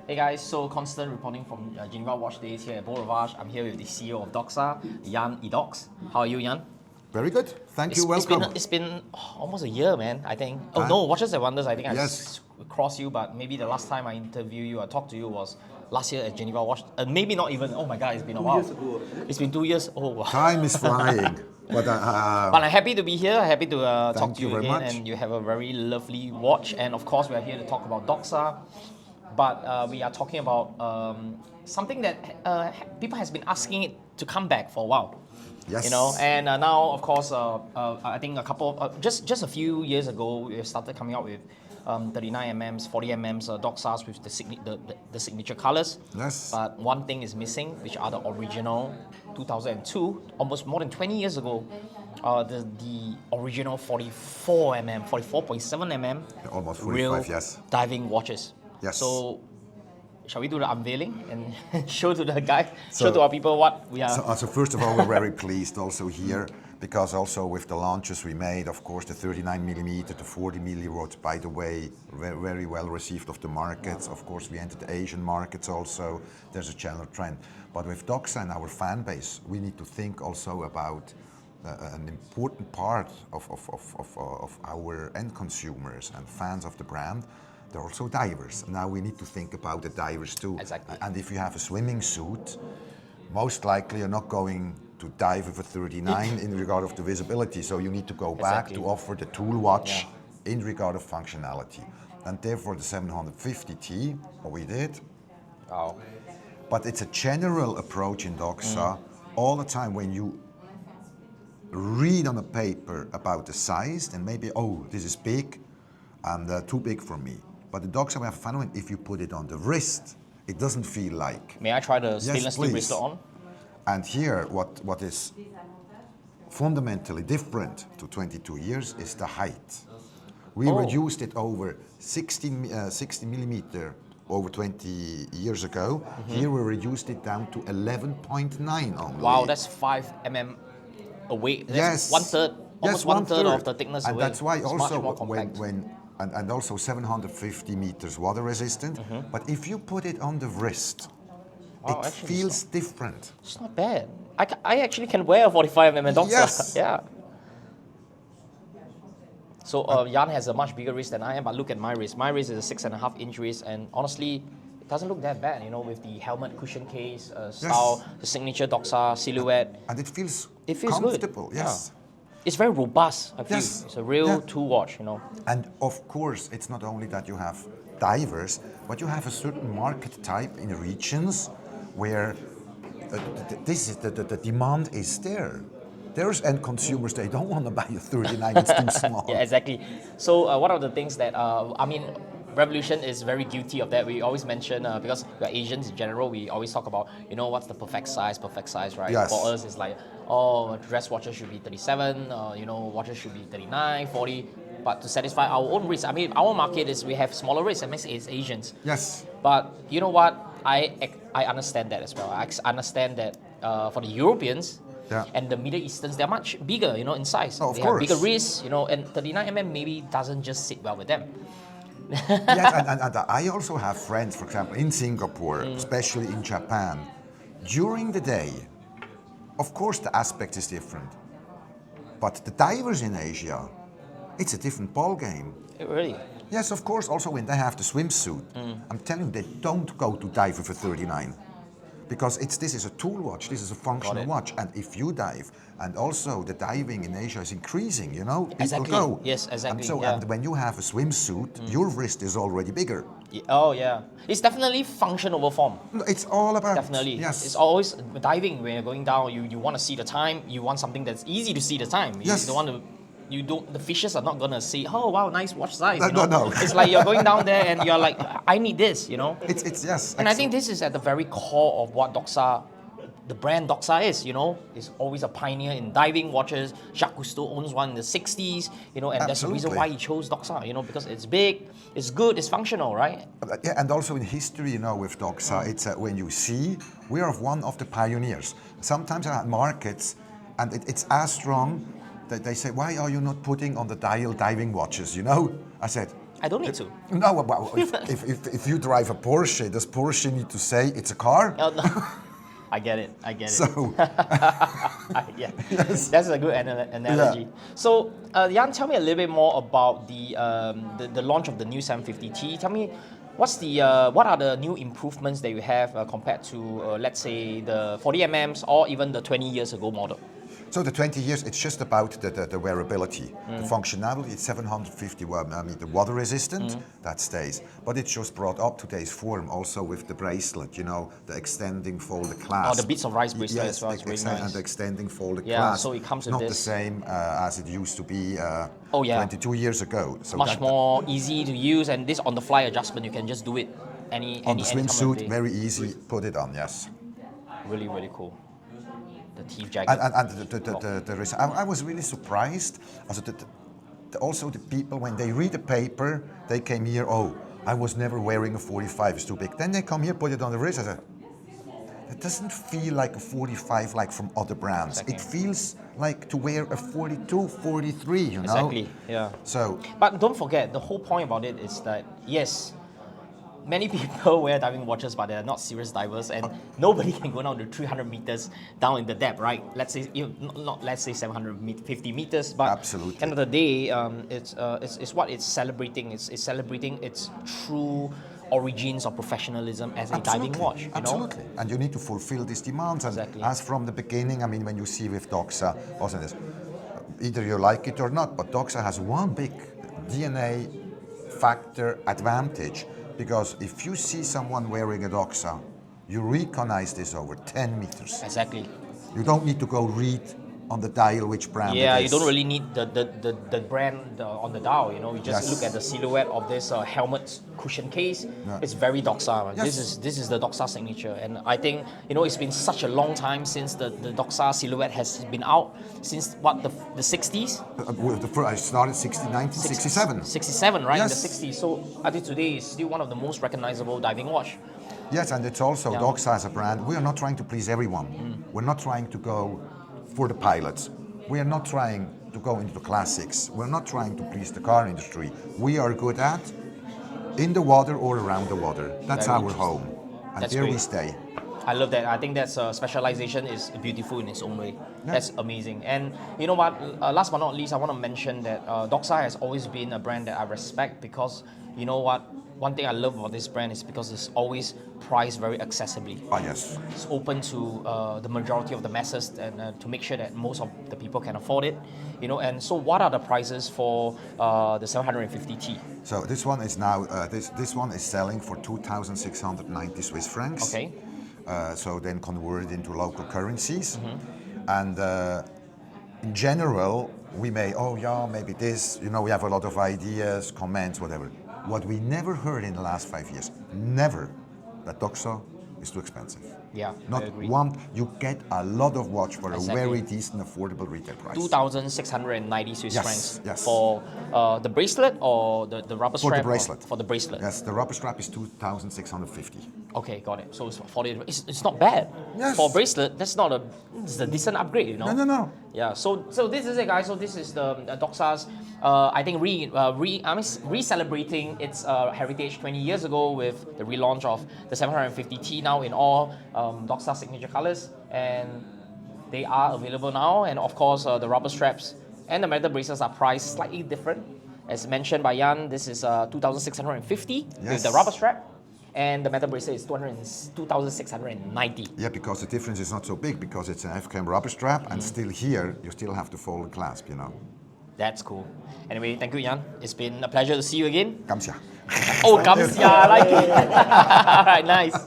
Hey guys, so Constant reporting from Geneva Watch Days here at Beau Rivage. I'm here with the CEO of Doxa, Jan Edöcs. How are you, Jan? Very good. Thank you. Welcome. It's been almost a year, man, I think. Oh no, Watches and Wonders, I think Yes. I crossed you, but maybe the last time I interviewed you, I talked to you was last year at Geneva Watch. Maybe not even, oh my god, it's been a while. 2 years ago. It's been 2 years. Oh wow. Time is flying. But But I'm happy to be here, happy to talk to you you very again, much. and you have a very lovely watch. And of course, we're here to talk about Doxa, but we are talking about something that people has been asking it to come back for a while. Yes. You know, and now of course, I think just a few years ago, we started coming out with 39mm, 40mm Doxas with the signature colors. Yes. But one thing is missing, which are the original 2002, almost more than 20 years ago, the original 44mm, 44.7mm Almost 45, real yes. diving watches. Yes. So, shall we do the unveiling and show to the guy, show to our people what we are? So first of all, we're very pleased also here because also with the launches we made, of course, the 39mm, the 40mm, by the way, very well received of the markets. Of course, we entered the Asian markets also. There's a general trend. But with Doxa and our fan base, we need to think also about an important part of our end consumers and fans of the brand. They're also divers. Now we need to think about the divers too. Exactly. And if you have a swimming suit, most likely you're not going to dive with a 39 in regard of the visibility. So you need to go back to offer the tool watch in regard of functionality. And therefore the 750T, what we did. Wow. But it's a general approach in Doxa. All the time when you read on a paper about the size, then maybe, oh, this is big and too big for me. But the Doxa, we have a phenomenon, if you put it on the wrist, it doesn't feel like. May I try the stainless steel please. bracelet on? And here, what is fundamentally different to 22 years is the height. We reduced it over 60 millimeter over 20 years ago. Here we reduced it down to 11.9 only. Wow, that's 5mm away. That's Yes. one third, almost one third of the thickness and away. that's why It's also much more compact. and also 750 meters water resistant. But if you put it on the wrist, Wow, it actually, feels different. It's not bad. I actually can wear a 45mm Doxa. Yes. Yeah. So Jan has a much bigger wrist than I am, but look at my wrist. My wrist is a 6.5 inch wrist, and honestly, it doesn't look that bad, you know, with the helmet cushion case style, the signature Doxa silhouette. And it feels good. comfortable, yes. Yeah. It's very robust, I feel. Yes. It's a real tool watch, you know. And of course, it's not only that you have divers, but you have a certain market type in regions where the demand is there. There's end consumers, they don't want to buy a 39, it's too small. Yeah, exactly. So one of the things that, Revolution is very guilty of that. We always mention, because we're Asians in general, we always talk about, you know, what's the perfect size, right? Yes. For us, it's like, oh, dress watches should be 37, you know, watches should be 39, 40. But to satisfy our own risk, I mean, our market is, we have smaller risks, and it's Asians. Yes. But you know what? I understand that as well. I understand that for the Europeans, and the Middle Easterns, they're much bigger, you know, in size. Oh, of they course. have bigger wrists, you know, and 39mm maybe doesn't just sit well with them. Yes, and I also have friends, for example, in Singapore, especially in Japan. During the day, of course the aspect is different. But the divers in Asia, it's a different ball game. Really? Yes, of course, also when they have the swimsuit. I'm telling you, they don't go to dive with a 39. Because this is a tool watch, this is a functional watch, and if you dive, and also the diving in Asia is increasing, you know, people go. Yes, exactly. And when you have a swimsuit, your wrist is already bigger. Oh yeah, it's definitely function over form. It's all about Definitely. Yes. It's always diving when you're going down. You want to see the time. You want something that's easy to see the time. You Yes. don't want to. You don't. The fishes are not gonna say, "Oh wow, nice watch size." No, You know? no. It's like you're going down there and you're like, "I need this," you know. It's yes. And I think this is at the very core of what Doxa, the brand Doxa is, you know. It's always a pioneer in diving watches. Jacques Cousteau owns one in the 60s, you know, and that's the reason why he chose Doxa, you know, because it's big, it's good, it's functional, right? Yeah, and also in history, you know, with Doxa, it's when you see, we are one of the pioneers. Sometimes at markets, and it's as strong that they say, why are you not putting on the dial diving watches, you know? I said, I don't need to. No, well, if you drive a Porsche, does Porsche need to say it's a car? Oh, no. I get it. I get it. So, yeah, yes. that's a good analogy. Yeah. So, Jan, tell me a little bit more about the launch of the new 750T. Tell me, what are the new improvements that you have compared to, let's say, the 40 or even the 20 years ago model? So the 20 years, it's just about the wearability. The functionality, it's 750 meter water resistant, that stays. But it's just brought up today's form also with the bracelet, you know, the extending folded clasp. Oh, the bits of rice bracelet as well, it's really nice. And the extending folded Yeah, clasp. so it comes with not this. the same as it used to be 22 years ago. So Much more easy to use, and this on-the-fly adjustment, you can just do it on the any time of swimsuit, day. very easy, put it on, yes. Really, really cool. The teeth jacket. And I was really surprised. Also, the people, when they read the paper, they came here, oh, I was never wearing a 45, it's too big. Then they come here, put it on the wrist, I said, it doesn't feel like a 45 like from other brands. Exactly. It feels like to wear a 42, 43, you know? Exactly, yeah. So, But don't forget, the whole point about it is that, yes, many people wear diving watches, but they're not serious divers, and nobody can go down to 300 meters down in the depth, right? Let's say, not let's say 750 meters, but Absolutely. end of the day, it's what it's celebrating. It's celebrating its true origins of professionalism as a diving watch. You know? Absolutely. And you need to fulfill these demands. And Exactly. as from the beginning, I mean, when you see with Doxa, also this, either you like it or not, but Doxa has one big DNA factor advantage. Because if you see someone wearing a Doxa, you recognize this over 10 meters. Exactly. You don't need to go read on the dial which brand Yeah, it you is. don't really need the brand on the dial. You know, you just Yes. look at the silhouette of this helmet cushion case. Yeah. It's very Doxa. Man. Yes. This is the Doxa signature, and I think it's been such a long time since the Doxa silhouette has been out, since what the 60s. I started 1967. 67, right? Yes. In the 60s. So until today, it's still one of the most recognizable diving watch. Yes, and it's also Yeah. Doxa as a brand. We are not trying to please everyone. We're not trying to go for the pilots. We are not trying to go into the classics. We're not trying to please the car industry. We are good at in the water or around the water. That's Very our home, and That's there we great. stay. I love that. I think that's specialization is beautiful in its own way. Yeah. That's amazing. And you know what? Last but not least, I want to mention that Doxa has always been a brand that I respect because you know what? One thing I love about this brand is because it's always priced very accessibly. Ah, yes. It's open to the majority of the masses and to make sure that most of the people can afford it. And so what are the prices for the 750T? So this one is now this one is selling for 2,690 Swiss francs. Okay. So then converted into local currencies, and in general we may maybe this, we have a lot of ideas, comments, whatever. What we never heard in the last 5 years, never, that Doxa is too expensive. Yeah, I Not agree. one. You get a lot of watch for Exactly. a very decent, affordable retail price. 2,690 Swiss Yes, francs yes. for the bracelet or the rubber For strap? the bracelet. For the bracelet. Yes, the rubber strap is 2,650. Okay, got it. So it's 40. It's not bad. Yes. For a bracelet, it's a decent upgrade, you know. No. Yeah. So this is it, guys. So this is the Doxa's. I think re-celebrating its heritage 20 years ago with the relaunch of the 750T now in all Doxa signature colors, and they are available now. And of course, the rubber straps and the metal bracelets are priced slightly different. As mentioned by Jan, this is 2,650 with Yes. the rubber strap. And the metal bracelet is 2,690. Yeah, because the difference is not so big because it's an F-cam rubber strap, and still here you still have to fold the clasp, That's cool. Anyway, thank you, Jan. It's been a pleasure to see you again. Kamsia. Oh, Gamsia, I like it. All right, nice.